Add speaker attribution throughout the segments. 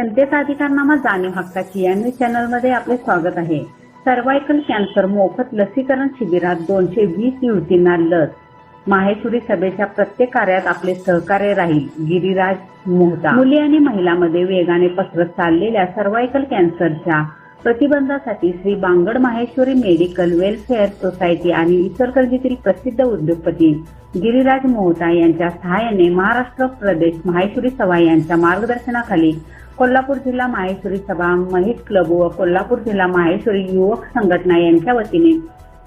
Speaker 1: जनतेचा अधिकारनामा जाणीव हक्काची या न्यूज चॅनलमध्ये आपले स्वागत आहे। सर्वायकल कॅन्सर मोफत लसीकरण शिबिरात 220 युवतींना लस। माहेश्वरी सभेच्या प्रत्येक कार्यात आपले सहकार्य राहील, गिरीराज मोहता। मुली आणि महिलांमध्ये वेगाने पसरत चाललेल्या सर्वायकल कॅन्सरच्या प्रतिबंधासाठी Shri Bangar Maheshwari medical welfare society आणि इचलकरंजीतील प्रसिद्ध उद्योगपती गिरीराज मोहता यांच्या सहाय्याने महाराष्ट्र प्रदेश माहेश्वरी सभा यांच्या मार्गदर्शनाखाली कोल्हापूर जिल्हा माहेश्वरी सभा, महेश क्लब व कोल्हापूर जिल्हा माहेश्वरी युवक संघटना यांच्या वतीने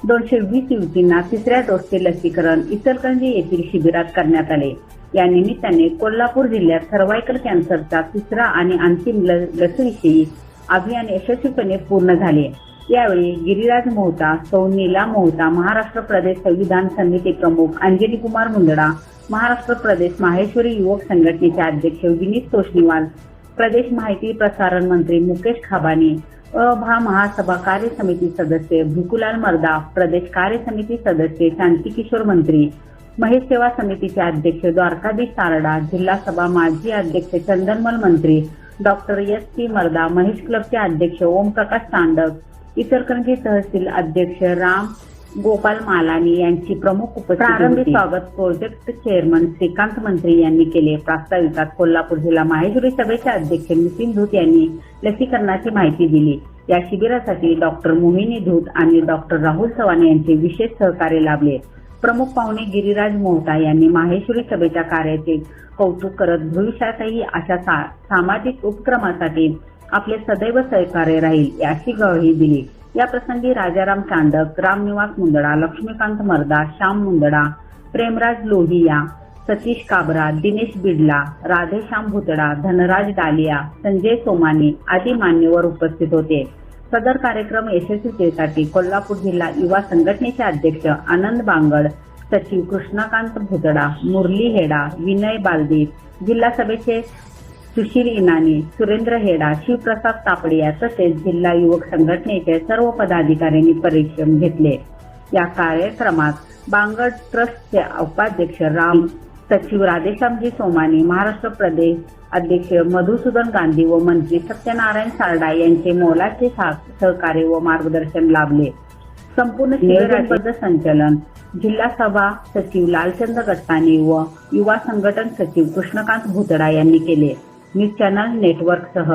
Speaker 1: 220 युवतींना तिसऱ्या डोसचे लसीकरण इचलकरंजी येथील शिबिरात करण्यात आले। या निमित्ताने कोल्हापूर जिल्ह्यात सर्वायकल कॅन्सरचा तिसरा आणि अंतिम लसीविषयी अभियान यशस्वीपणे पूर्ण झाले। यावेळी गिरीराज मोहता, सौ नीला मोहता, महाराष्ट्र प्रदेश संविधान समिती प्रमुख अंजनी कुमार मुंदडा, महाराष्ट्र प्रदेश माहेश्वरी युवक संघटनेचे अध्यक्ष विनीत तोष्णीवाल, प्रदेश माहिती प्रसारण मंत्री मुकेश खाबानी, अभा महासभा कार्य समिती सदस्य भिकुलाल मर्दा, प्रदेश कार्य समिती सदस्य शांती किशोर मंत्री, महेश सेवा समितीचे अध्यक्ष द्वारकाधीश सारडा, जिल्हा सभा माजी अध्यक्ष चंदनमल मंत्री, डॉक्टर एस.टी. मर्दा, महेश क्लबचे अध्यक्ष ओमप्रकाश तांडक, इचलकरंजी तहसील अध्यक्ष राम गोपाल मालानी यांची प्रमुख उपस्थिती। प्रारंभी स्वागत प्रोजेक्ट चेअरमन श्रीकांत मंत्री यांनी केले। प्रास्ताविकात कोल्हापूर जिल्हा माहेश्वरी सभेचे अध्यक्ष नितीन धूत यांनी लसीकरणाची माहिती दिली। या शिबिरासाठी डॉक्टर मोहिनी धूत आणि डॉक्टर राहुल चव्हाण यांचे विशेष सहकार्य लाभले। प्रमुख पाहुणे गिरीराज मोहता यांनी माहेश्वरी सभेच्या कार्याचे कौतुक करत भविष्यातही अशा सामाजिक उपक्रमासाठी आपले सदैव सहकार्य राहील अशी ग्वाही दिली। या प्रसंगी राजाराम चांडक, रामनिवास मुंदडा, लक्ष्मीकांत मर्दा, श्याम मुंदडा, प्रेमराज लोहिया, सतीश काबरा, दिनेश बिडला, राधेश्याम भुतडा, धनराज डालिया, संजय सोमानी आदी मान्यवर उपस्थित होते। सदर कार्यक्रम यशस्वीतेसाठी कोल्हापूर जिल्हा युवा संघटनेचे अध्यक्ष आनंद बांगड, सचिव कृष्णकांत भुतडा, मुरली हेडा, विनय बालदी, जिल्हा सभेचे सुशील इनानी, सुरेंद्र हेडा, शिवप्रसाद तापडिया तसेच जिल्हा युवक संघटनेचे सर्व पदाधिकाऱ्यांनी परिश्रम घेतले। या कार्यक्रमात बांगड ट्रस्टचे उपाध्यक्ष राम, सचिव राधेश्यामजी सोमानी, महाराष्ट्र प्रदेश अध्यक्ष मधुसूदन गांधी व मंत्री सत्यनारायण सारडा यांचे मोलाचे सहकार्य व मार्गदर्शन लाभले। संपूर्ण शिबिराचे संचालन जिल्हा सभा सचिव लालचंद गट्टाने व युवा संघटन सचिव कृष्णकांत भुतडा यांनी केले। न्यूज चॅनल नेटवर्क सह